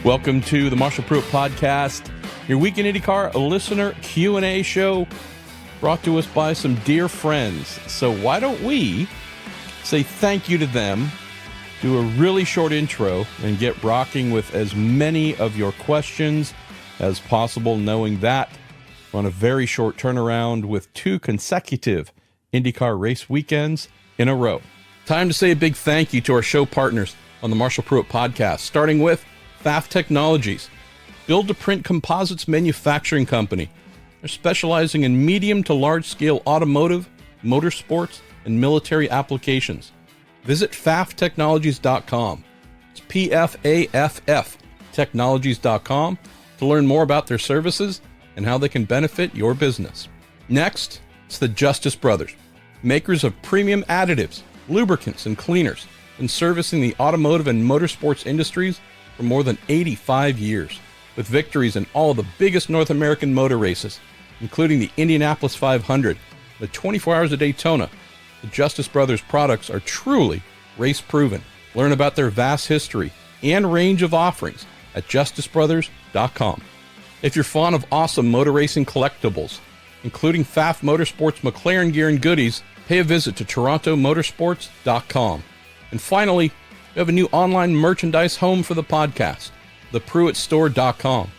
Welcome to the Marshall Pruitt Podcast, your week in IndyCar listener Q&A show brought to us by some dear friends. So why don't we say thank you to them, do a really short intro, and get rocking with as many of your questions as possible, knowing that we're on a very short turnaround with 2 consecutive IndyCar race weekends in a row. Time to say a big thank you to our show partners on the Marshall Pruitt Podcast, starting with Pfaff Technologies, build-to-print composites manufacturing company. They're specializing in medium to large-scale automotive, motorsports, and military applications. Visit pfafftechnologies.com. It's P-F-A-F-F technologies.com to learn more about their services and how they can benefit your business. Next, it's the Justice Brothers, makers of premium additives, lubricants, and cleaners, and servicing the automotive and motorsports industries for more than 85 years, with victories in all of the biggest North American motor races, including the Indianapolis 500, the 24 Hours of Daytona. The Justice Brothers products are truly race-proven. Learn about their vast history and range of offerings at justicebrothers.com. If you're fond of awesome motor racing collectibles, including Pfaff Motorsports McLaren gear and goodies, pay a visit to torontomotorsports.com. And finally, we have a new online merchandise home for the podcast, thepruittstore.com.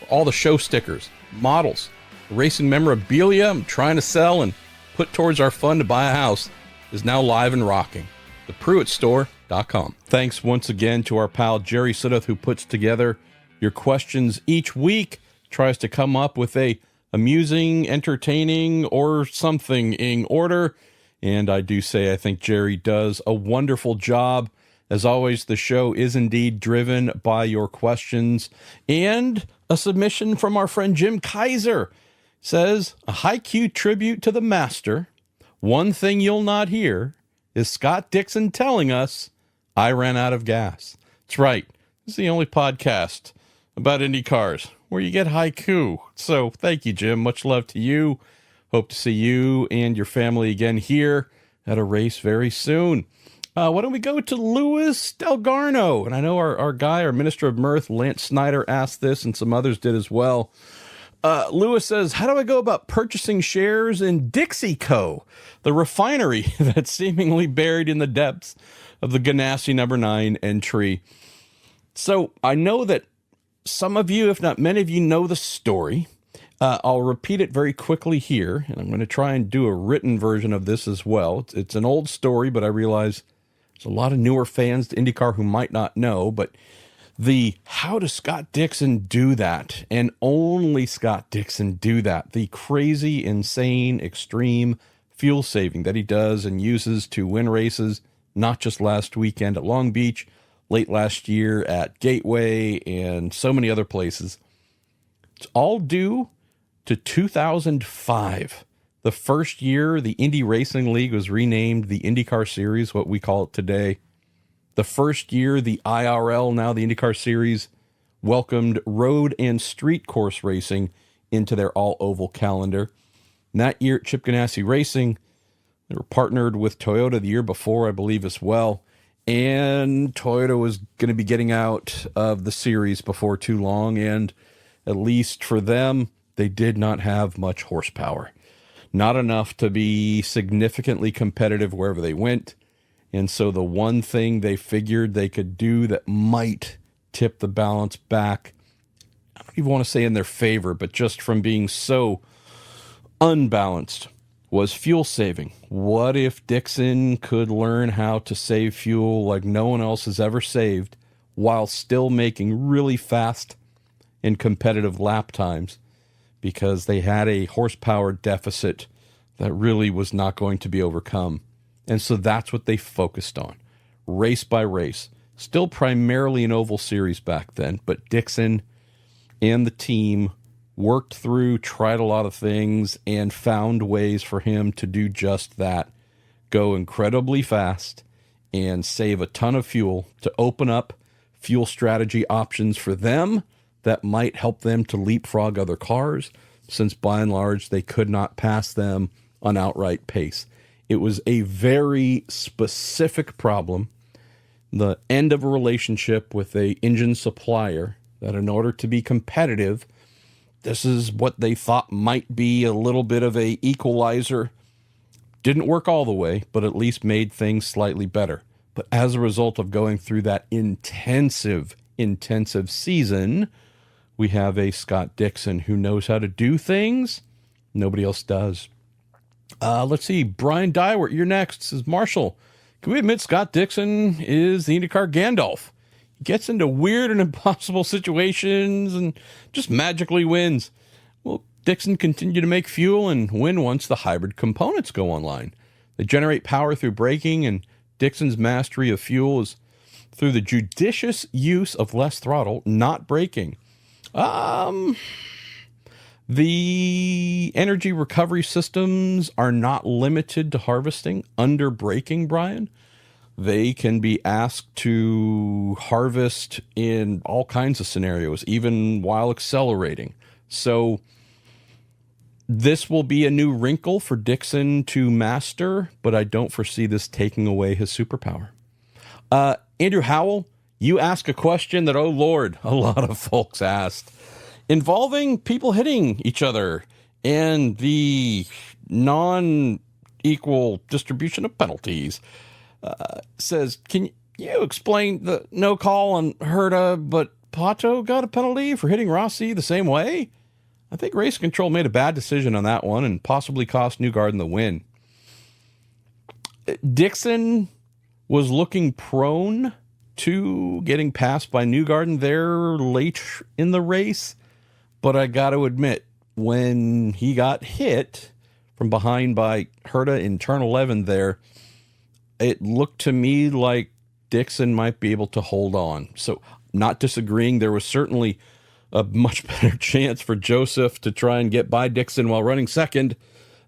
All the show stickers, models, the racing memorabilia I'm trying to sell and put towards our fund to buy a house is now live and rocking. thepruittstore.com. Thanks once again to our pal Jerry Siddeth, who puts together your questions each week, tries to come up with a amusing, entertaining, or something in order. And I do say I think Jerry does a wonderful job. As always, the show is indeed driven by your questions. And a submission from our friend Jim Kaiser says, a high-Q tribute to the master. One thing you'll not hear is Scott Dixon telling us, I ran out of gas. That's right. This is the only podcast about Indy cars where you get haiku. So thank you, Jim. Much love to you. Hope to see you and your family again here at a race very soon. Why don't we go to Louis Delgarno? And I know our guy, our Minister of Mirth, Lance Snyder, asked this, and some others did as well. Louis says, how do I go about purchasing shares in Dixie Co., the refinery that's seemingly buried in the depths of the Ganassi number 9 entry? So I know that some of you, if not many of you, know the story. I'll repeat it very quickly here, and I'm going to try and do a written version of this as well. It's an old story, but I realize there's a lot of newer fans to IndyCar who might not know, but how does Scott Dixon do that? And only Scott Dixon do that. The crazy, insane, extreme fuel saving that he does and uses to win races, not just last weekend at Long Beach, late last year at Gateway, and so many other places. It's all due to 2005, the first year the Indy Racing League was renamed the IndyCar Series, what we call it today. The first year the IRL, now the IndyCar Series, welcomed road and street course racing into their all-oval calendar. And that year at Chip Ganassi Racing, they were partnered with Toyota the year before, I believe, as well. And Toyota was going to be getting out of the series before too long, and at least for them, they did not have much horsepower. Not enough to be significantly competitive wherever they went. And so the one thing they figured they could do that might tip the balance back, I don't even want to say in their favor, but just from being so unbalanced, was fuel saving. What if Dixon could learn how to save fuel like no one else has ever saved while still making really fast and competitive lap times? Because they had a horsepower deficit that really was not going to be overcome. And so that's what they focused on, race by race. Still primarily an oval series back then, but Dixon and the team worked through, tried a lot of things, and found ways for him to do just that. Go incredibly fast and save a ton of fuel to open up fuel strategy options for them that might help them to leapfrog other cars, since by and large they could not pass them on outright pace. It was a very specific problem, the end of a relationship with a engine supplier that in order to be competitive, this is what they thought might be a little bit of a equalizer. Didn't work all the way, but at least made things slightly better. But as a result of going through that intensive season, we have a Scott Dixon who knows how to do things nobody else does. Let's see. Brian Dywart, you're next. Says, Marshall, can we admit Scott Dixon is the IndyCar Gandalf? He gets into weird and impossible situations and just magically wins. Well, Dixon continue to make fuel and win once the hybrid components go online. They generate power through braking, and Dixon's mastery of fuel is through the judicious use of less throttle, not braking. The energy recovery systems are not limited to harvesting under braking, Brian. They can be asked to harvest in all kinds of scenarios, even while accelerating. So this will be a new wrinkle for Dixon to master, but I don't foresee this taking away his superpower. Andrew Howell, you ask a question that, oh Lord, a lot of folks asked, involving people hitting each other and the non-equal distribution of penalties. Says, can you explain the no call on Herta, but Pato got a penalty for hitting Rossi the same way? I think race control made a bad decision on that one and possibly cost Newgarden the win. Dixon was looking prone to getting passed by Newgarden there late in the race, but I got to admit, when he got hit from behind by Herta in turn 11 there, it looked to me like Dixon might be able to hold on. So, not disagreeing, there was certainly a much better chance for Joseph to try and get by Dixon while running second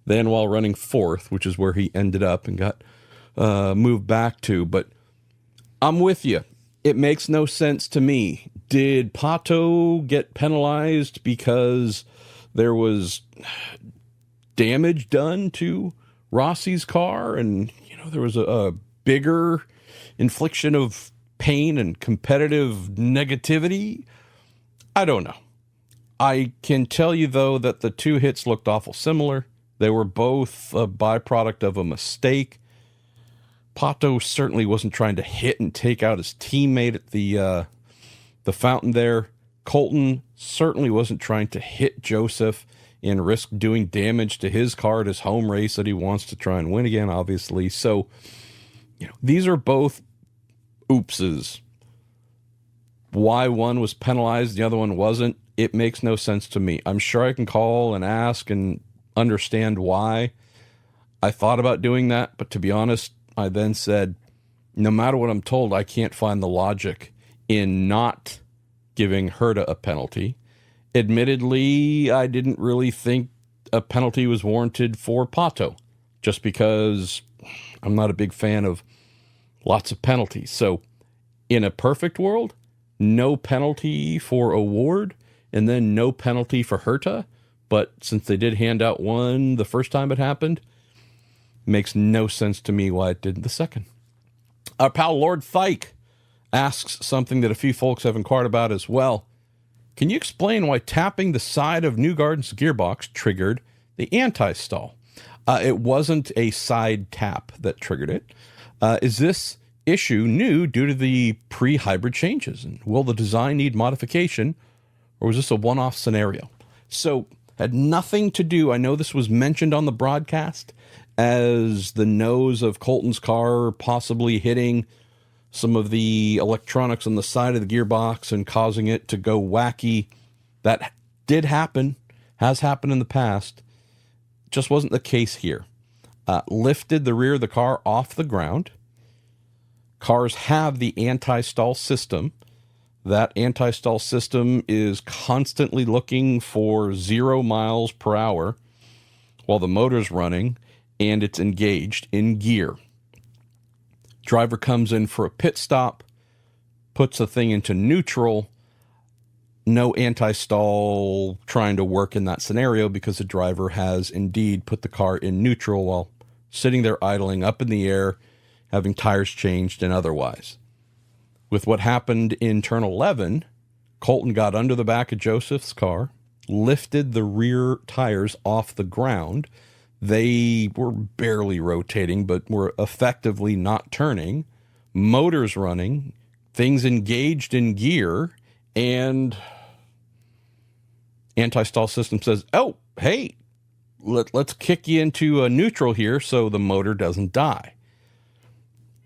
than while running fourth, which is where he ended up and got moved back to. But I'm with you. It makes no sense to me. Did Pato get penalized because there was damage done to Rossi's car and there was a bigger infliction of pain and competitive negativity? I don't know. I can tell you, though, that the two hits looked awful similar. They were both a byproduct of a mistake. Pato certainly wasn't trying to hit and take out his teammate at the fountain there. Colton certainly wasn't trying to hit Joseph and risk doing damage to his car at his home race that he wants to try and win again, obviously. So, these are both oopses. Why one was penalized, the other one wasn't, it makes no sense to me. I'm sure I can call and ask and understand why. I thought about doing that, but to be honest, I then said, no matter what I'm told, I can't find the logic in not giving Herta a penalty. Admittedly, I didn't really think a penalty was warranted for Pato, just because I'm not a big fan of lots of penalties. So, in a perfect world, no penalty for Award, and then no penalty for Herta. But since they did hand out one the first time it happened, makes no sense to me why it didn't the second. Our pal Lord Thike asks something that a few folks have inquired about as well. Can you explain why tapping the side of Newgarden's gearbox triggered the anti-stall? It wasn't a side tap that triggered it. Is this issue new due to the pre-hybrid changes? And will the design need modification, or was this a one-off scenario? So, had nothing to do, I know this was mentioned on the broadcast, as the nose of Colton's car possibly hitting some of the electronics on the side of the gearbox and causing it to go wacky. That did happen, has happened in the past. Just wasn't the case here. Lifted the rear of the car off the ground. Cars have the anti-stall system. That anti-stall system is constantly looking for 0 miles per hour while the motor's running and it's engaged in gear. Driver comes in for a pit stop, puts the thing into neutral. No anti-stall trying to work in that scenario because the driver has indeed put the car in neutral while sitting there idling up in the air, having tires changed and otherwise. With what happened in turn 11, Colton got under the back of Joseph's car, lifted the rear tires off the ground. They were barely rotating, but were effectively not turning. Motors running, things engaged in gear, and anti-stall system says, oh, hey, let's kick you into a neutral here so the motor doesn't die.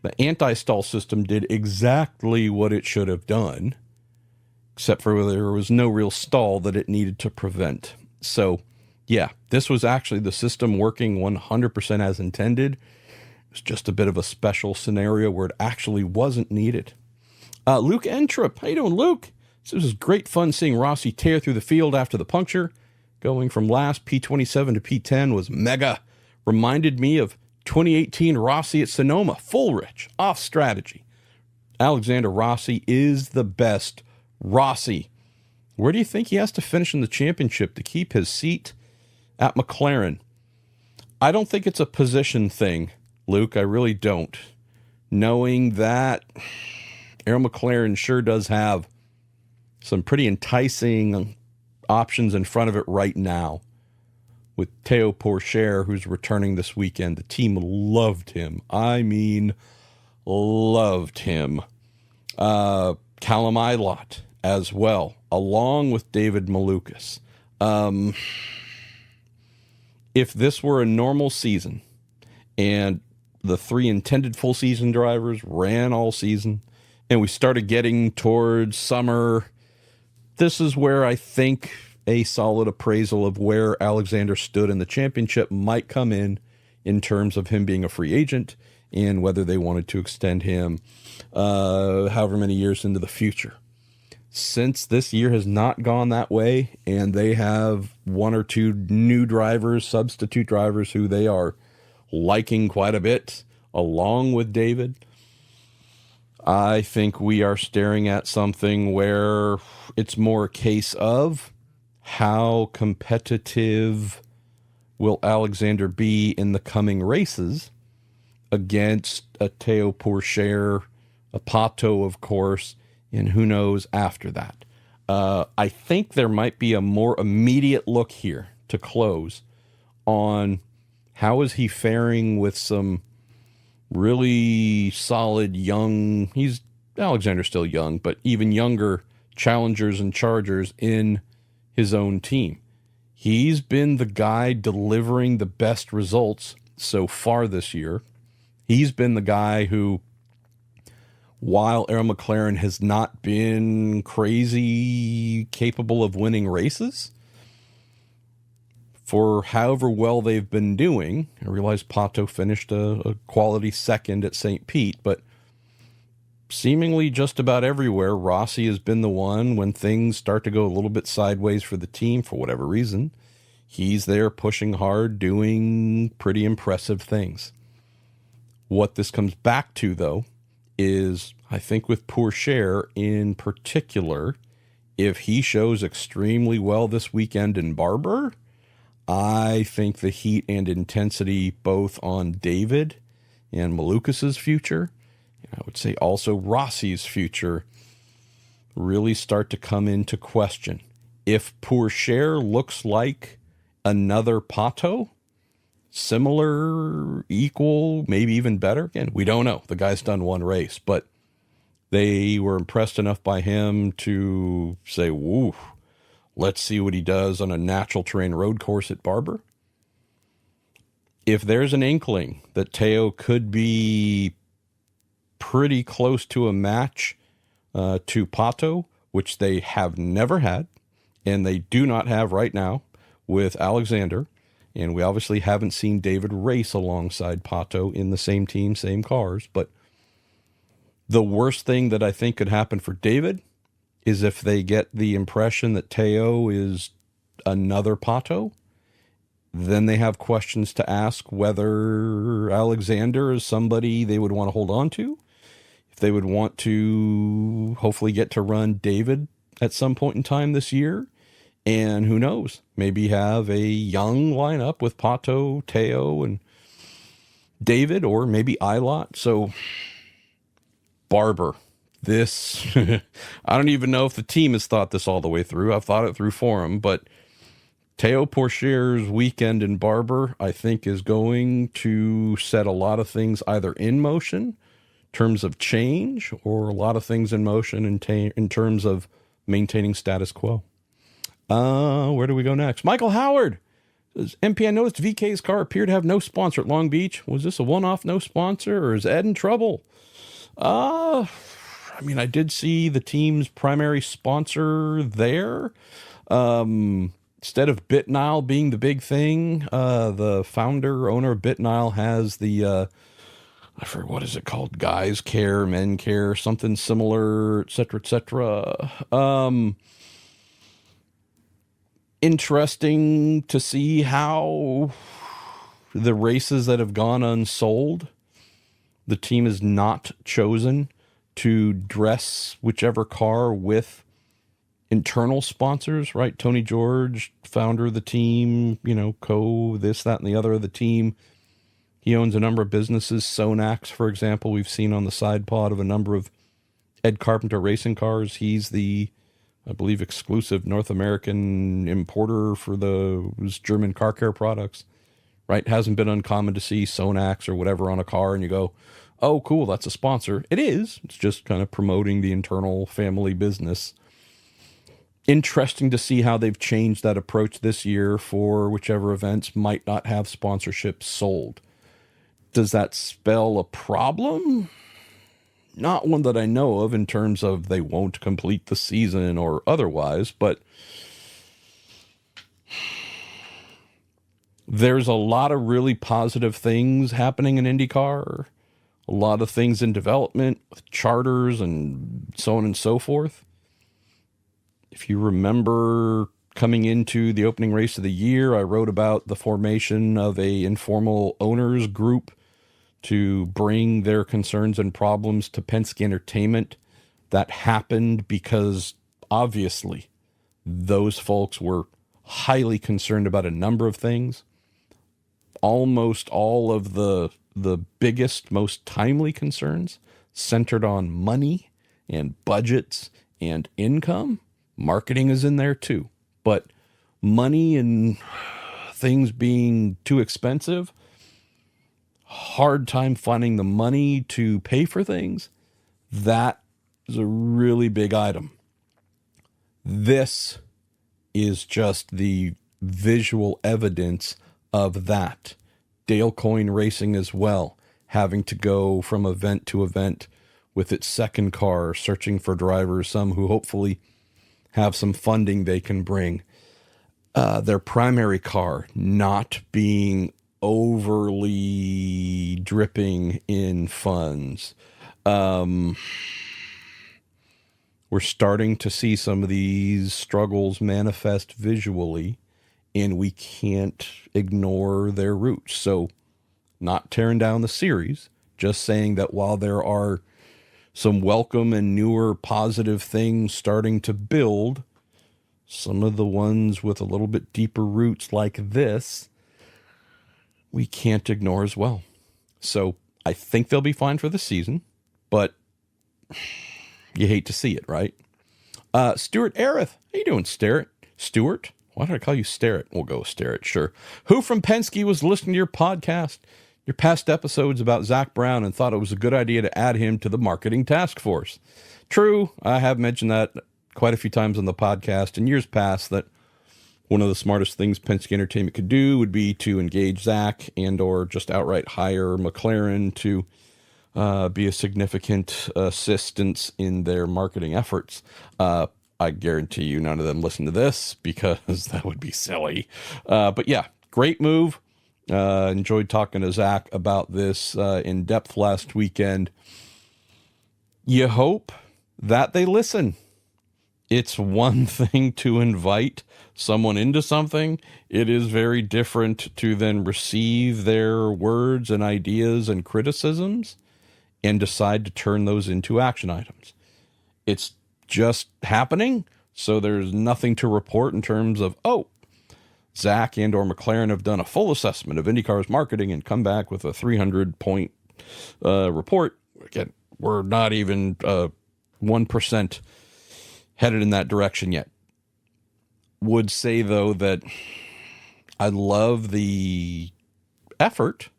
The anti-stall system did exactly what it should have done, except for there was no real stall that it needed to prevent. So, yeah, this was actually the system working 100% as intended. It was just a bit of a special scenario where it actually wasn't needed. Luke Entrup. How you doing, Luke? This was great fun seeing Rossi tear through the field after the puncture. Going from last P27 to P10 was mega. Reminded me of 2018 Rossi at Sonoma. Full rich, off strategy. Alexander Rossi is the best Rossi. Where do you think he has to finish in the championship to keep his seat at McLaren? I don't think it's a position thing, Luke. I really don't. Knowing that Arrow McLaren sure does have some pretty enticing options in front of it right now. With Theo Pourchaire, who's returning this weekend. The team loved him. I mean, loved him. Callum Ilott as well, along with David Malukas. If this were a normal season and the three intended full season drivers ran all season and we started getting towards summer, this is where I think a solid appraisal of where Alexander stood in the championship might come in terms of him being a free agent and whether they wanted to extend him however many years into the future. Since this year has not gone that way, and they have one or two new drivers, substitute drivers, who they are liking quite a bit, along with David, I think we are staring at something where it's more a case of how competitive will Alexander be in the coming races against a Theo Pourchaire, a Pato, of course, and who knows after that. I think there might be a more immediate look here to close on how is he faring with some really solid young, Alexander's still young, but even younger challengers and chargers in his own team. He's been the guy delivering the best results so far this year. He's been the guy who, while Arrow McLaren has not been crazy capable of winning races, for however well they've been doing, I realize Pato finished a quality second at St. Pete, but seemingly just about everywhere, Rossi has been the one when things start to go a little bit sideways for the team for whatever reason. He's there pushing hard, doing pretty impressive things. What this comes back to, though, is I think with Pourchaire in particular, if he shows extremely well this weekend in Barber, I think the heat and intensity both on David and Malukas' future, and I would say also Rossi's future, really start to come into question. If Pourchaire looks like another Pato, similar, equal, maybe even better, again, we don't know. The guy's done one race, but they were impressed enough by him to say, woo, let's see what he does on a natural terrain road course at Barber. If there's an inkling that Theo could be pretty close to a match to Pato, which they have never had, and they do not have right now with Alexander, and we obviously haven't seen David race alongside Pato in the same team, same cars, but the worst thing that I think could happen for David is if they get the impression that Theo is another Pato, then they have questions to ask whether Alexander is somebody they would want to hold on to, if they would want to hopefully get to run David at some point in time this year, and who knows, maybe have a young lineup with Pato, Theo, and David, or maybe Ilott. So Barber, this, I don't even know if the team has thought this all the way through. I've thought it through for them, but Theo Pourchaire's weekend in Barber, I think, is going to set a lot of things either in motion, in terms of change, or a lot of things in motion in terms of maintaining status quo. Where do we go next? Michael Howard says, MP, I noticed VK's car appeared to have no sponsor at Long Beach. Was this a one-off no sponsor, or is Ed in trouble? I did see the team's primary sponsor there. Instead of BitNile being the big thing, the owner of BitNile has the, I forget, what is it called? Guys Care, Men Care, something similar, et cetera, et cetera. Interesting to see how the races that have gone unsold, the team has not chosen to dress whichever car with internal sponsors, right? Tony George, founder of the team, this, that, and the other of the team. He owns a number of businesses. Sonax, for example, we've seen on the side pod of a number of Ed Carpenter racing cars. He's the, I believe, exclusive North American importer for those German car care products, right? Hasn't been uncommon to see Sonax or whatever on a car and you go, oh, cool, that's a sponsor. It is. It's just kind of promoting the internal family business. Interesting to see how they've changed that approach this year for whichever events might not have sponsorships sold. Does that spell a problem? Not one that I know of in terms of they won't complete the season or otherwise, but there's a lot of really positive things happening in IndyCar, a lot of things in development with charters and so on and so forth. If you remember coming into the opening race of the year, I wrote about the formation of a informal owners group to bring their concerns and problems to Penske Entertainment. That happened because obviously those folks were highly concerned about a number of things. Almost all of the biggest, most timely concerns centered on money and budgets and income. Marketing is in there too, but money and things being too expensive, hard time finding the money to pay for things, that is a really big item. This is just the visual evidence of that. Dale Coyne Racing as well, having to go from event to event with its second car, searching for drivers, some who hopefully have some funding they can bring. Their primary car not being overly dripping in funds. We're starting to see some of these struggles manifest visually, and we can't ignore their roots. So, not tearing down the series, just saying that while there are some welcome and newer positive things starting to build, some of the ones with a little bit deeper roots like this, we can't ignore as well. So I think they'll be fine for the season, but you hate to see it, right? Stuart Arith. How you doing, Stuart? Why did I call you Starrett? We'll go with Starrett, sure. Who from Penske was listening to your podcast, your past episodes about Zach Brown, and thought it was a good idea to add him to the marketing task force? True, I have mentioned that quite a few times on the podcast in years past, that one of the smartest things Penske Entertainment could do would be to engage Zach and or just outright hire McLaren to be a significant assistance in their marketing efforts. I guarantee you none of them listen to this because that would be silly. But yeah, great move. Enjoyed talking to Zach about this in depth last weekend. You hope that they listen. It's one thing to invite someone into something. It is very different to then receive their words and ideas and criticisms and decide to turn those into action items. It's just happening, so there's nothing to report in terms of, oh, Zach and or McLaren have done a full assessment of IndyCar's marketing and come back with a 300-point report. Again, we're not even 1% headed in that direction yet. Would say, though, that I love the effort.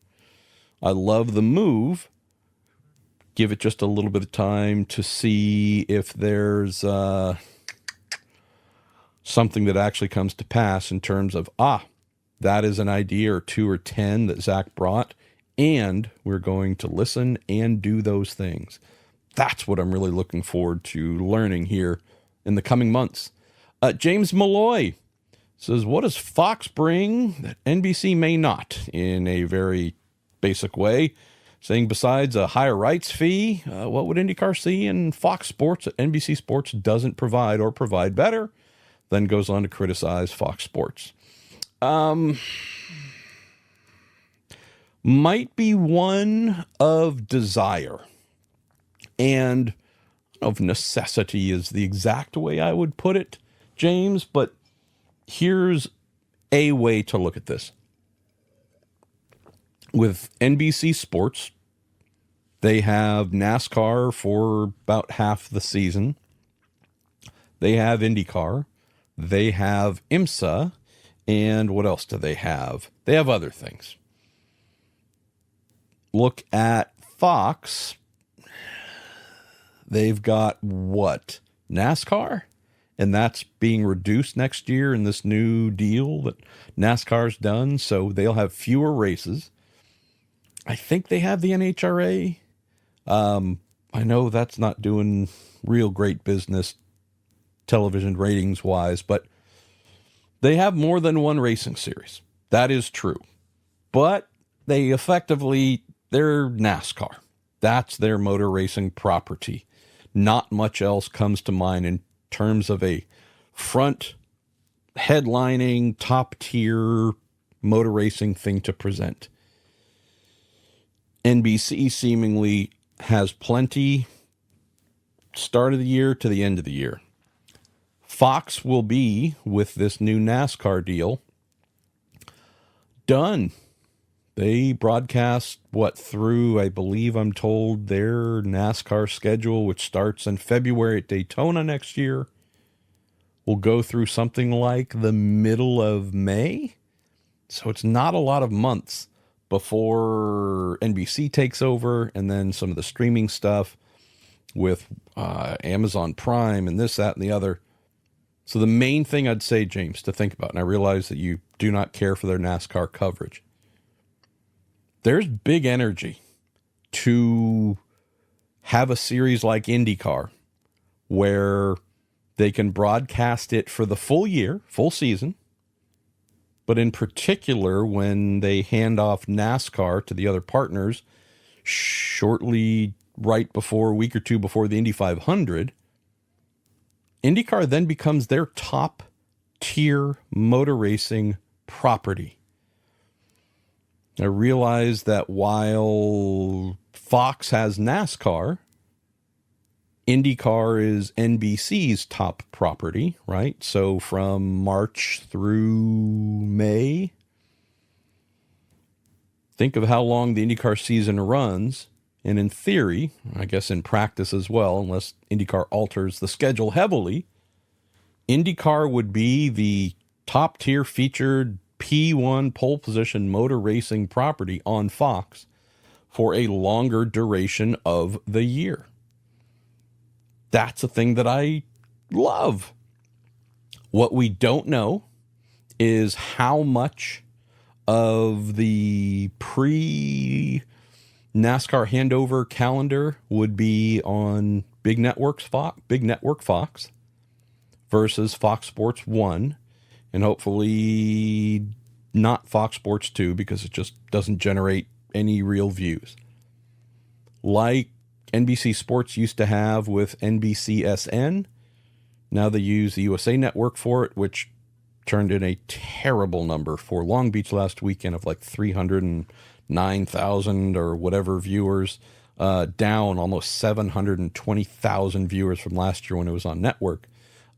I love the move. Give it just a little bit of time to see if there's something that actually comes to pass in terms of, that is an idea or 2 or 10 that Zach brought, and we're going to listen and do those things. That's what I'm really looking forward to learning here in the coming months. James Malloy says, what does Fox bring that NBC may not, in a very basic way? Saying besides a higher rights fee, what would IndyCar see in Fox Sports that NBC Sports doesn't provide or provide better? Then goes on to criticize Fox Sports. Might be one of desire. And I don't know if necessity is the exact way I would put it, James, but here's a way to look at this. With NBC Sports, they have NASCAR for about half the season. They have IndyCar. They have IMSA. And what else do they have? They have other things. Look at Fox. They've got what? NASCAR? And that's being reduced next year in this new deal that NASCAR's done. So they'll have fewer races. I think they have the NHRA. I know that's not doing real great business television ratings wise, but they have more than one racing series. That is true. But they're NASCAR. That's their motor racing property. Not much else comes to mind in terms of a front headlining top tier motor racing thing to present. NBC seemingly has plenty start of the year to the end of the year. Fox will be, with this new NASCAR deal, done. They broadcast through, I believe I'm told, their NASCAR schedule, which starts in February at Daytona next year, will go through something like the middle of May. So it's not a lot of months before NBC takes over, and then some of the streaming stuff with Amazon Prime and this, that, and the other. So the main thing I'd say, James, to think about, and I realize that you do not care for their NASCAR coverage, there's big energy to have a series like IndyCar where they can broadcast it for the full year, full season, but in particular, when they hand off NASCAR to the other partners shortly right before, a week or two before the Indy 500, IndyCar then becomes their top tier motor racing property. I realize that while Fox has NASCAR, IndyCar is NBC's top property, right? So from March through May, think of how long the IndyCar season runs. And in theory, I guess in practice as well, unless IndyCar alters the schedule heavily, IndyCar would be the top tier featured P1 pole position motor racing property on Fox for a longer duration of the year. That's a thing that I love. What we don't know is how much of the pre-NASCAR handover calendar would be on Big Network Fox versus Fox Sports 1, and hopefully not Fox Sports 2 because it just doesn't generate any real views. Like NBC Sports used to have with NBCSN. Now they use the USA Network for it, which turned in a terrible number for Long Beach last weekend of like 309,000 or whatever viewers, down almost 720,000 viewers from last year when it was on network.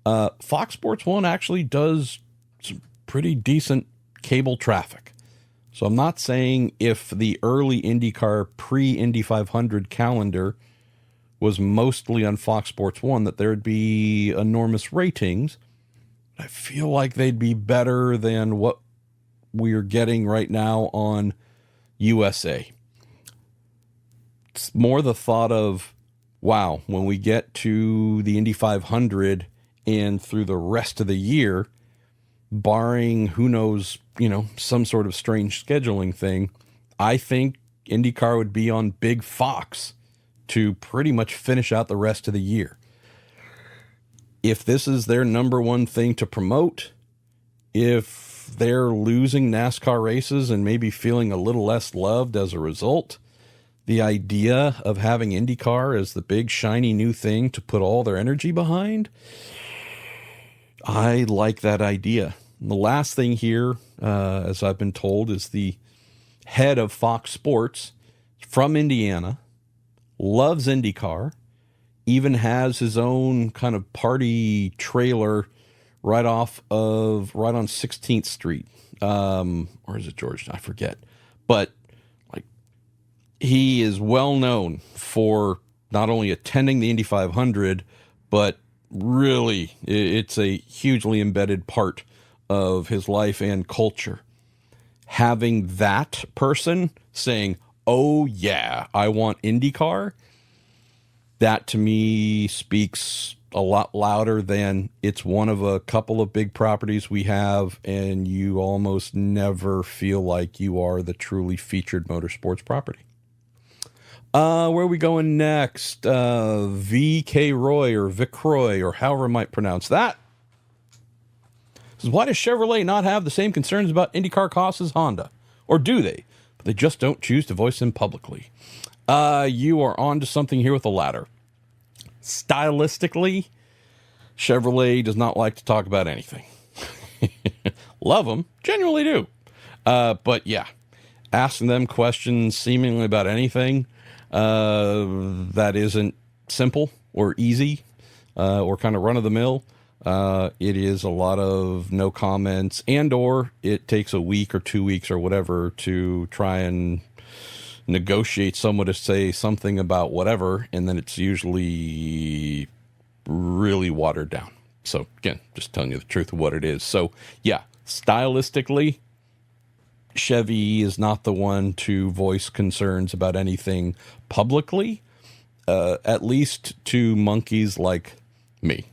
Fox Sports 1 actually does some pretty decent cable traffic. So I'm not saying if the early IndyCar pre-Indy 500 calendar was mostly on Fox Sports 1, that there would be enormous ratings. I feel like they'd be better than what we're getting right now on USA. It's more the thought of, wow, when we get to the Indy 500 and through the rest of the year, barring who knows, some sort of strange scheduling thing, I think IndyCar would be on Big Fox to pretty much finish out the rest of the year. If this is their number one thing to promote, if they're losing NASCAR races and maybe feeling a little less loved as a result, the idea of having IndyCar as the big shiny new thing to put all their energy behind, I like that idea. And the last thing here, as I've been told, is the head of Fox Sports from Indiana, loves IndyCar, even has his own kind of party trailer right on 16th Street. Or is it George? I forget. But he is well known for not only attending the Indy 500, but really it's a hugely embedded part of his life and culture. Having that person saying, oh yeah, I want IndyCar, that to me speaks a lot louder than it's one of a couple of big properties we have, and you almost never feel like you are the truly featured motorsports property. Where are we going next? V.K. Roy or Vic Roy or however I might pronounce that. Says, why does Chevrolet not have the same concerns about IndyCar costs as Honda? Or do they? But they just don't choose to voice them publicly. You are on to something here with the latter. Stylistically, Chevrolet does not like to talk about anything. Love them, genuinely do. But yeah, asking them questions seemingly about anything that isn't simple or easy or kind of run-of-the-mill, it is a lot of no comments, and or it takes a week or 2 weeks or whatever to try and negotiate someone to say something about whatever, and then it's usually really watered down. So again, just telling you the truth of what it is. So yeah, stylistically, Chevy is not the one to voice concerns about anything publicly, at least to monkeys like me.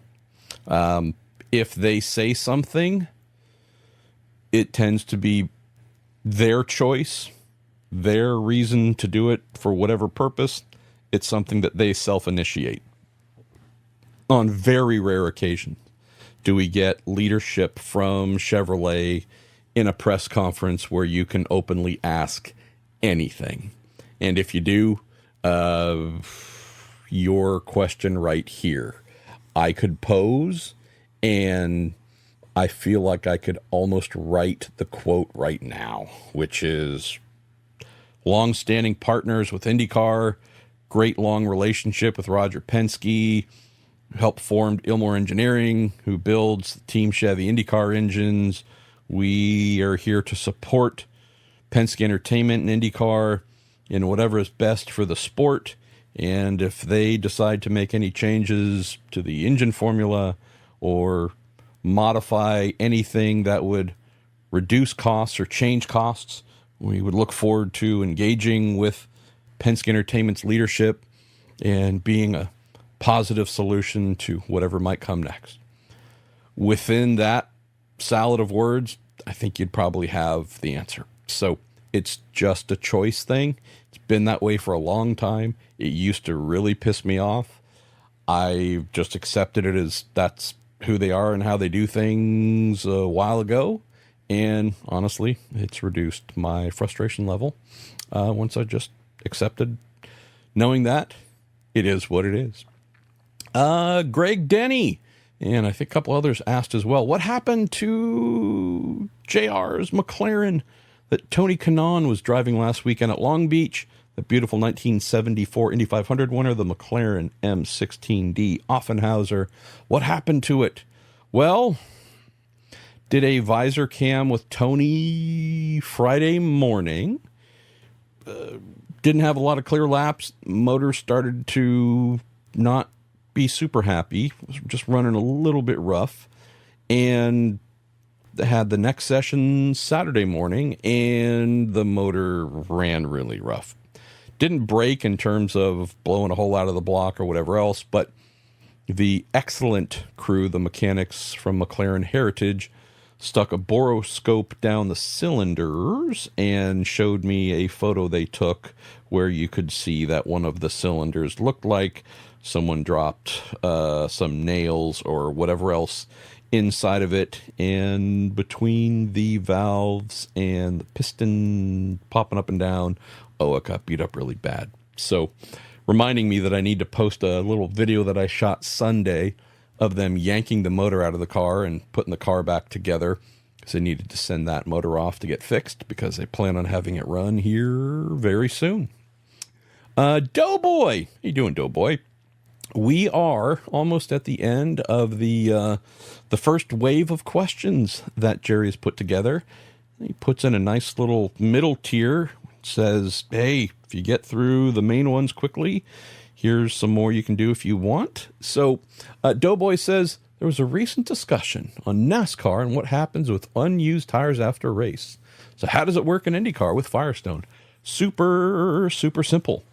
If they say something, it tends to be their choice, their reason to do it for whatever purpose. It's something that they self-initiate. On very rare occasions do we get leadership from Chevrolet in a press conference where you can openly ask anything. And if you do, your question right here, I could pose, and I feel like I could almost write the quote right now, which is long-standing partners with IndyCar, great long relationship with Roger Penske, helped form Ilmor Engineering, who builds Team Chevy IndyCar engines. We are here to support Penske Entertainment and IndyCar in whatever is best for the sport. And if they decide to make any changes to the engine formula or modify anything that would reduce costs or change costs, we would look forward to engaging with Penske Entertainment's leadership and being a positive solution to whatever might come next. Within that salad of words, I think you'd probably have the answer. So it's just a choice thing. It's been that way for a long time. It used to really piss me off. I just accepted it as that's who they are and how they do things a while ago. And honestly, it's reduced my frustration level once I just accepted knowing that it is what it is. Greg Denny, and I think a couple others asked as well, what happened to JR's McLaren that Tony Kanaan was driving last weekend at Long Beach? The beautiful 1974 Indy 500 winner, the McLaren M16D Offenhauser. What happened to it? Well, did a visor cam with Tony Friday morning. Didn't have a lot of clear laps. Motor started to not be super happy. It was just running a little bit rough. And had the next session Saturday morning, and the motor ran really rough. Didn't break in terms of blowing a hole out of the block or whatever else, but the excellent crew, the mechanics from McLaren Heritage, stuck a boroscope down the cylinders and showed me a photo they took where you could see that one of the cylinders looked like someone dropped some nails or whatever else inside of it, and between the valves and the piston popping up and down, it got beat up really bad. So reminding me that I need to post a little video that I shot Sunday of them yanking the motor out of the car and putting the car back together, because they needed to send that motor off to get fixed because they plan on having it run here very soon. Doughboy, how you doing, Doughboy? We are almost at the end of the first wave of questions that Jerry has put together. He puts in a nice little middle tier. Says, hey, if you get through the main ones quickly, here's some more you can do if you want. So Doughboy says, there was a recent discussion on NASCAR and what happens with unused tires after a race. So how does it work in IndyCar with Firestone? Super simple.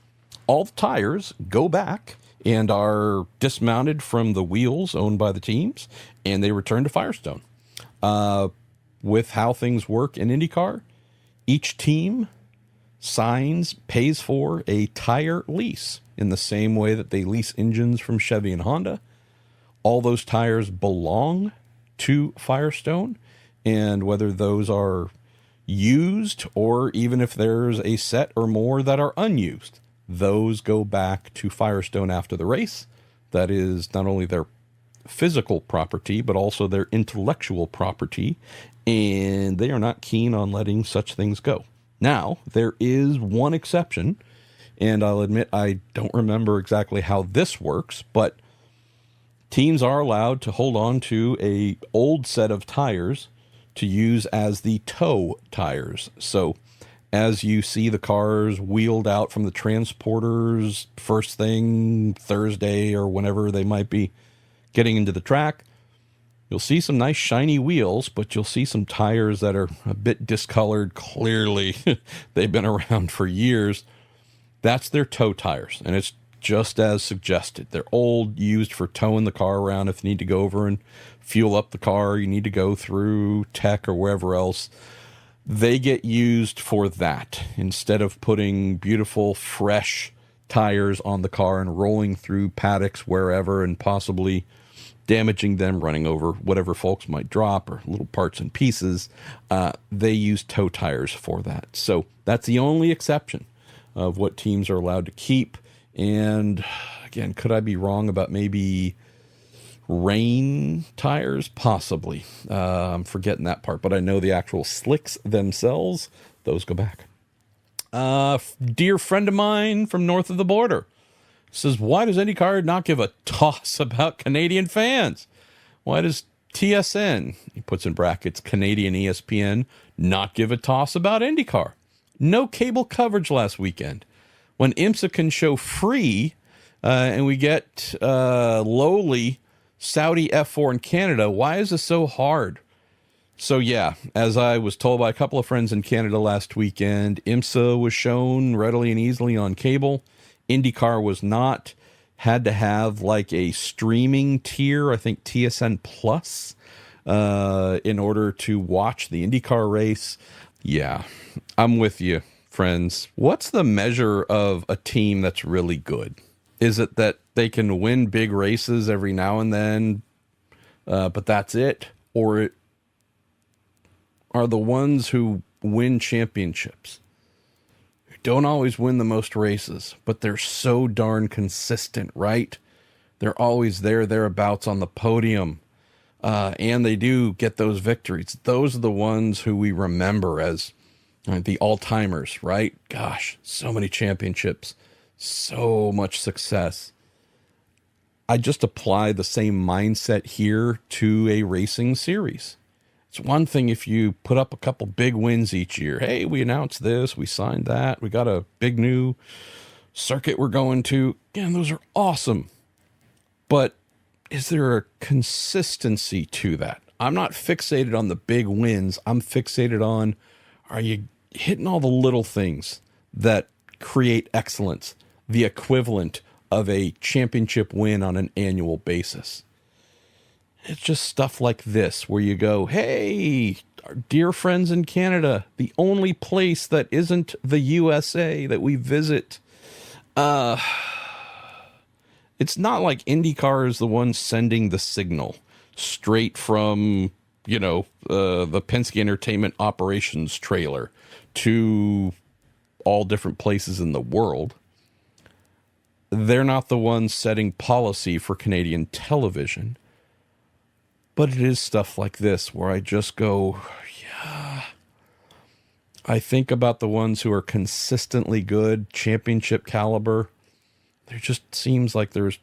All the tires go back and are dismounted from the wheels owned by the teams, and they return to Firestone. With how things work in IndyCar, each team pays for a tire lease in the same way that they lease engines from Chevy and Honda. All those tires belong to Firestone, and whether those are used or even if there's a set or more that are unused, those go back to Firestone after the race. That is not only their physical property, but also their intellectual property, and they are not keen on letting such things go. Now, there is one exception, and I'll admit I don't remember exactly how this works, but teams are allowed to hold on to an old set of tires to use as the tow tires. So as you see the cars wheeled out from the transporters first thing Thursday or whenever they might be getting into the track, you'll see some nice shiny wheels, but you'll see some tires that are a bit discolored. Clearly, they've been around for years. That's their tow tires, and it's just as suggested. They're old, used for towing the car around if you need to go over and fuel up the car, you need to go through tech or wherever else. They get used for that instead of putting beautiful, fresh tires on the car and rolling through paddocks wherever and possibly damaging them, running over whatever folks might drop or little parts and pieces. They use tow tires for that. So that's the only exception of what teams are allowed to keep. And again, could I be wrong about maybe rain tires? Possibly. I'm forgetting that part, but I know the actual slicks themselves, those go back. Dear friend of mine from north of the border says, why does IndyCar not give a toss about Canadian fans? Why does TSN, he puts in brackets, Canadian ESPN, not give a toss about IndyCar? No cable coverage last weekend. When IMSA can show free, and we get lowly Saudi F4 in Canada, why is this so hard? So yeah, as I was told by a couple of friends in Canada last weekend, IMSA was shown readily and easily on cable. IndyCar was not. Had to have like a streaming tier, I think TSN Plus, in order to watch the IndyCar race. Yeah, I'm with you, friends. What's the measure of a team that's really good? Is it that they can win big races every now and then, but that's it? Or are the ones who win championships, who don't always win the most races, but they're so darn consistent, right? They're always thereabouts on the podium, and they do get those victories. Those are the ones who we remember as the all-timers, right? Gosh, so many championships, so much success. I just apply the same mindset here to a racing series. It's one thing if you put up a couple big wins each year. Hey, we announced this, we signed that, we got a big new circuit we're going to. Again, those are awesome. But is there a consistency to that? I'm not fixated on the big wins. I'm fixated on, are you hitting all the little things that create excellence, the equivalent of a championship win on an annual basis? It's just stuff like this where you go, hey, our dear friends in Canada, the only place that isn't the USA that we visit. It's not like IndyCar is the one sending the signal straight from, the Penske Entertainment operations trailer to all different places in the world. They're not the ones setting policy for Canadian television. But it is stuff like this where I just go, yeah. I think about the ones who are consistently good, championship caliber. There just seems like there's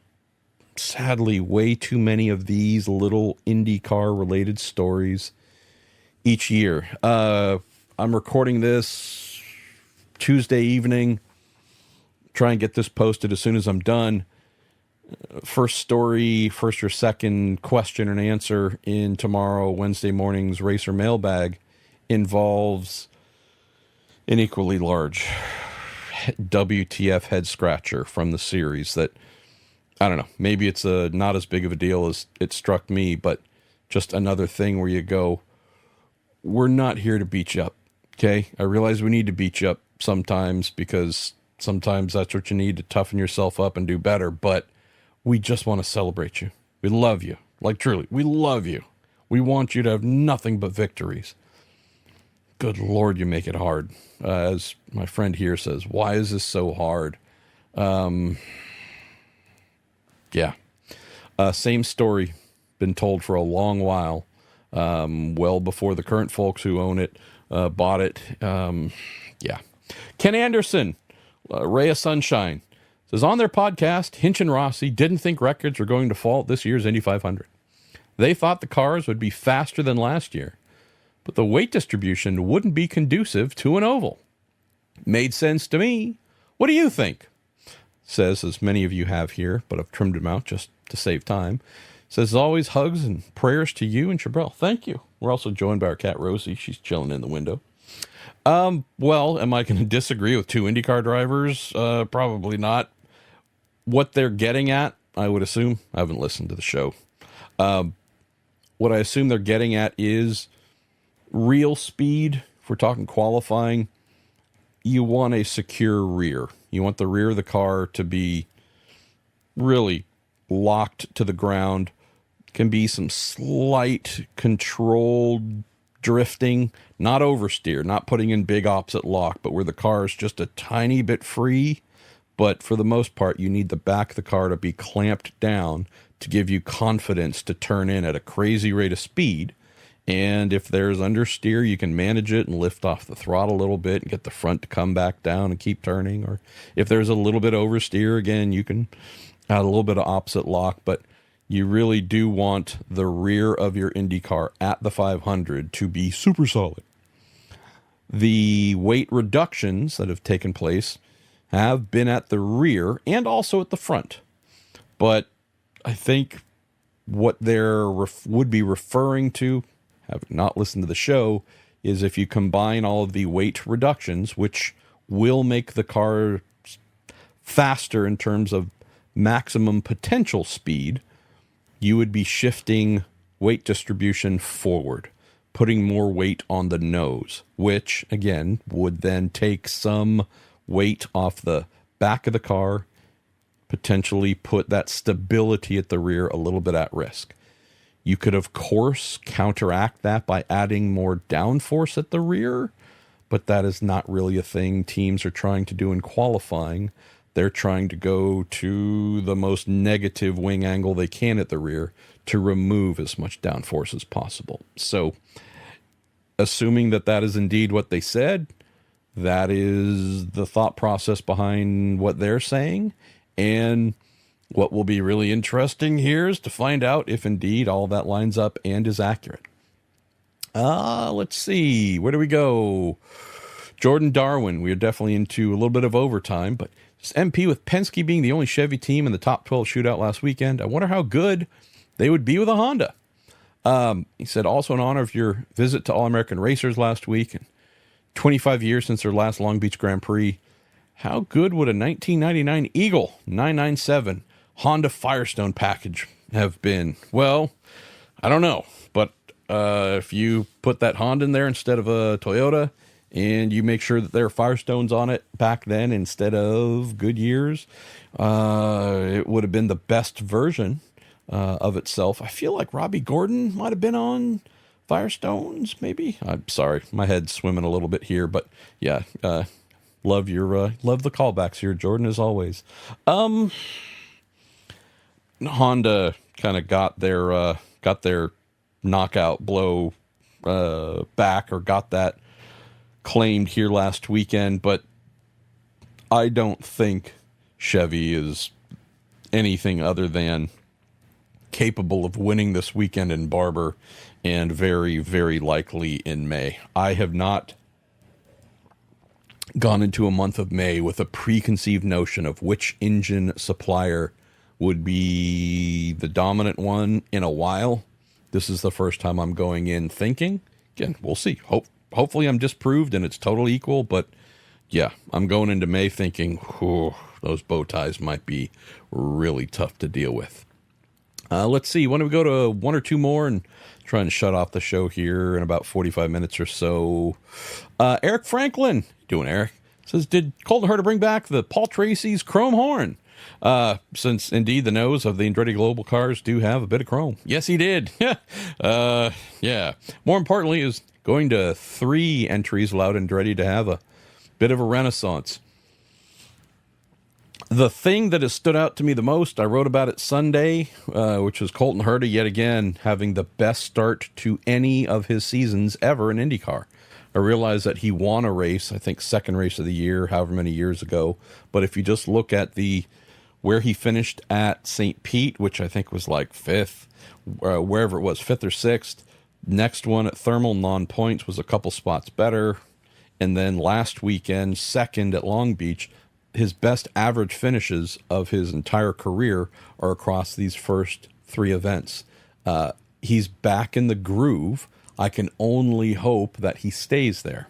sadly way too many of these little IndyCar related stories each year. I'm recording this Tuesday evening. Try and get this posted as soon as I'm done. First story, first or second question and answer in tomorrow, Wednesday morning's Racer Mailbag involves an equally large WTF head scratcher from the series that, I don't know, maybe it's not as big of a deal as it struck me, but just another thing where you go, we're not here to beat you up, okay? I realize we need to beat you up sometimes because sometimes that's what you need to toughen yourself up and do better, but we just want to celebrate you. We love you. Like, truly, we love you. We want you to have nothing but victories. Good Lord, you make it hard. As my friend here says, why is this so hard? Same story. Been told for a long while. Well before the current folks who own it bought it. Ken Anderson, Ray of Sunshine, says on their podcast, Hinch and Rossi didn't think records were going to fall at this year's Indy 500. They thought the cars would be faster than last year, but the weight distribution wouldn't be conducive to an oval. Made sense to me. What do you think? Says, as many of you have here, but I've trimmed them out just to save time. Says, as always, hugs and prayers to you and Chabrel. Thank you. We're also joined by our cat, Rosie. She's chilling in the window. Well, am I going to disagree with two IndyCar drivers? Probably not. What they're getting at, I would assume, I haven't listened to the show. What I assume they're getting at is real speed. If we're talking qualifying, you want a secure rear. You want the rear of the car to be really locked to the ground. Can be some slight controlled drifting, not oversteer, not putting in big opposite lock, but where the car is just a tiny bit free. But for the most part, you need the back of the car to be clamped down to give you confidence to turn in at a crazy rate of speed. And if there's understeer, you can manage it and lift off the throttle a little bit and get the front to come back down and keep turning. Or if there's a little bit oversteer, again, you can add a little bit of opposite lock. But you really do want the rear of your Indy car at the 500 to be super solid. The weight reductions that have taken place have been at the rear and also at the front. But I think what they're would be referring to, have not listened to the show, is if you combine all of the weight reductions, which will make the car faster in terms of maximum potential speed, you would be shifting weight distribution forward, putting more weight on the nose, which, again, would then take some weight off the back of the car, potentially put that stability at the rear a little bit at risk. You could, of course, counteract that by adding more downforce at the rear, but that is not really a thing teams are trying to do in qualifying. They're trying to go to the most negative wing angle they can at the rear to remove as much downforce as possible. So, assuming that that is indeed what they said, that is the thought process behind what they're saying. And what will be really interesting here is to find out if indeed all that lines up and is accurate. Let's see. Where do we go? Jordan Darwin. We are definitely into a little bit of overtime, but MP with Penske being the only Chevy team in the top 12 shootout last weekend. I wonder how good they would be with a Honda. He said, also in honor of your visit to All-American Racers last week, and 25 years since their last Long Beach Grand Prix, how good would a 1999 Eagle 997 Honda Firestone package have been? Well, I don't know, but if you put that Honda in there instead of a Toyota, and you make sure that there are Firestones on it back then instead of Goodyears, it would have been the best version of itself. I feel like Robbie Gordon might have been on Firestones, maybe. I'm sorry, my head's swimming a little bit here, but yeah, love the callbacks here, Jordan, as always. Honda kind of got their knockout blow back, or got that claimed here last weekend, but I don't think Chevy is anything other than capable of winning this weekend in Barber, and very, very likely in May. I have not gone into a month of May with a preconceived notion of which engine supplier would be the dominant one in a while. This is the first time I'm going in thinking. Again, we'll see. Hopefully I'm disproved and it's totally equal, but yeah, I'm going into May thinking, those bow ties might be really tough to deal with. Let's see. Why don't we go to one or two more and try and shut off the show here in about 45 minutes or so. Eric Franklin, doing Eric, says, did Colton Hardy bring back the Paul Tracy's chrome horn? Since indeed the nose of the Andretti Global cars do have a bit of chrome. Yes, he did. Yeah. More importantly, is going to 3 entries allowed Andretti to have a bit of a renaissance. The thing that has stood out to me the most, I wrote about it Sunday, which was Colton Hardy yet again having the best start to any of his seasons ever in IndyCar. I realized that he won a race, I think second race of the year, however many years ago. But if you just look at where he finished at St. Pete, which I think was like 5th, wherever it was, 5th or 6th. Next one at Thermal non-points was a couple spots better. And then last weekend, 2nd at Long Beach. His best average finishes of his entire career are across these first 3 events. He's back in the groove. I can only hope that he stays there.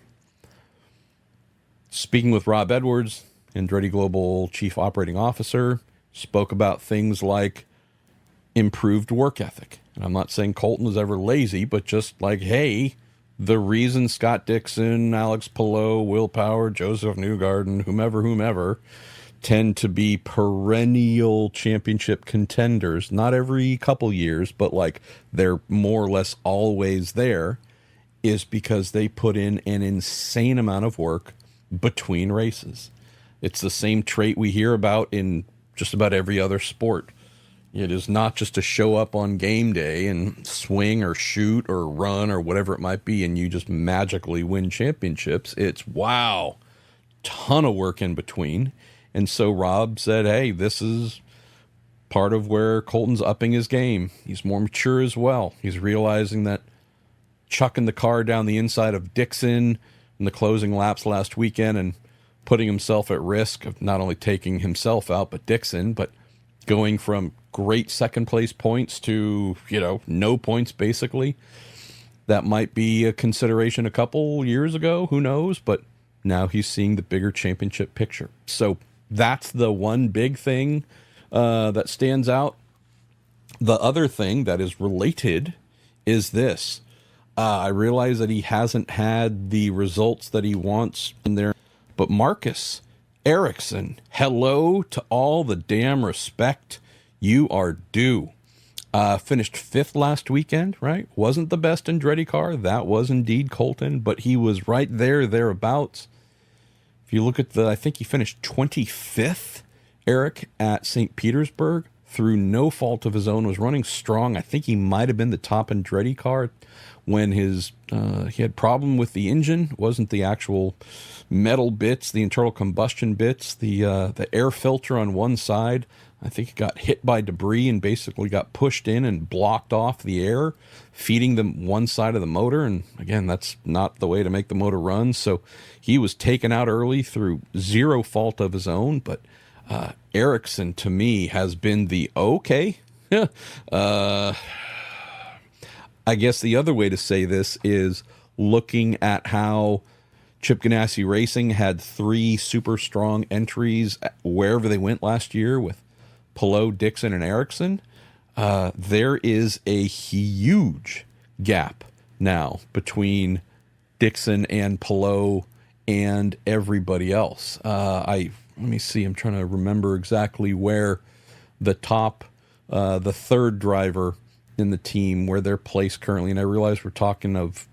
Speaking with Rob Edwards, Andretti Global Chief Operating Officer, spoke about things like improved work ethic. And I'm not saying Colton was ever lazy, but just like, hey, the reason Scott Dixon, Alex Palou, Will Power, Joseph Newgarden, whomever, tend to be perennial championship contenders, not every couple years, but like they're more or less always there, is because they put in an insane amount of work between races. It's the same trait we hear about in just about every other sport. It is not just to show up on game day and swing or shoot or run or whatever it might be and you just magically win championships. It's, wow, ton of work in between. And so Rob said, hey, this is part of where Colton's upping his game. He's more mature as well. He's realizing that chucking the car down the inside of Dixon in the closing laps last weekend and putting himself at risk of not only taking himself out, but Dixon, but going from great second place points to, no points basically. That might be a consideration a couple years ago, who knows, but now he's seeing the bigger championship picture. So that's the one big thing that stands out. The other thing that is related is this. I realize that he hasn't had the results that he wants in there, but Marcus Ericsson, hello to all the damn respect you are due. Finished 5th last weekend, right? Wasn't the best Andretti car. That was indeed Colton, but he was right thereabouts. If you look at I think he finished 25th, Eric, at St. Petersburg, through no fault of his own, was running strong. I think he might have been the top Andretti car when he had problem with the engine. It wasn't the actual metal bits, the internal combustion bits, the air filter on one side. I think it got hit by debris and basically got pushed in and blocked off the air, feeding them one side of the motor. And again, that's not the way to make the motor run. So he was taken out early through zero fault of his own, but Ericsson, to me, has been the okay. I guess the other way to say this is looking at how Chip Ganassi Racing had 3 super strong entries wherever they went last year with Palou, Dixon, and Ericsson. There is a huge gap now between Dixon and Palou and everybody else. Let me see. I'm trying to remember exactly where the third driver in the team, where they're placed currently. And I realize we're talking of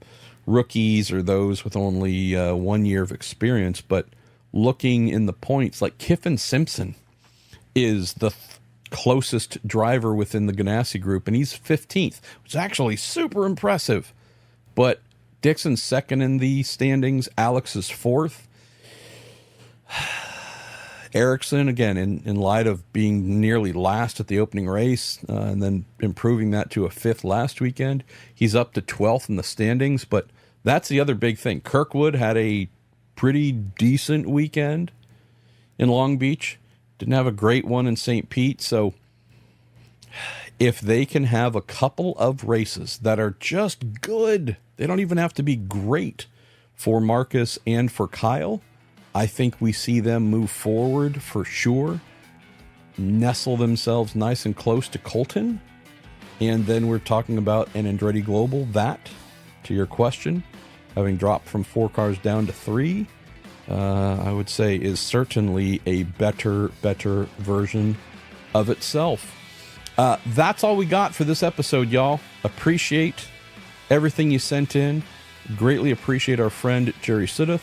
rookies or those with only 1 year of experience, but looking in the points, like Kiffin Simpson is the closest driver within the Ganassi group, and he's 15th, which is actually super impressive. But Dixon's second in the standings. Alex is 4th. Ericsson, again, in light of being nearly last at the opening race and then improving that to a 5th last weekend, he's up to 12th in the standings. But that's the other big thing. Kirkwood had a pretty decent weekend in Long Beach. Didn't have a great one in St. Pete. So if they can have a couple of races that are just good, they don't even have to be great for Marcus and for Kyle, I think we see them move forward for sure, nestle themselves nice and close to Colton. And then we're talking about an Andretti Global that, to your question, having dropped from 4 cars down to 3, I would say is certainly a better version of itself. That's all we got for this episode, y'all. Appreciate everything you sent in. Greatly appreciate our friend Jerry Sidduth.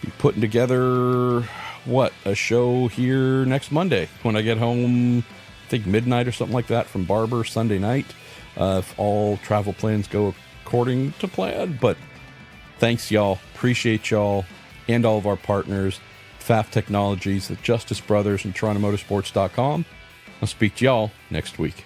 Be putting together a show here next Monday when I get home, I think midnight or something like that from Barber Sunday night, if all travel plans go according to plan. But thanks, y'all. Appreciate y'all and all of our partners, Pfaff Technologies, the Justice Brothers, and TorontoMotorsports.com. I'll speak to y'all next week.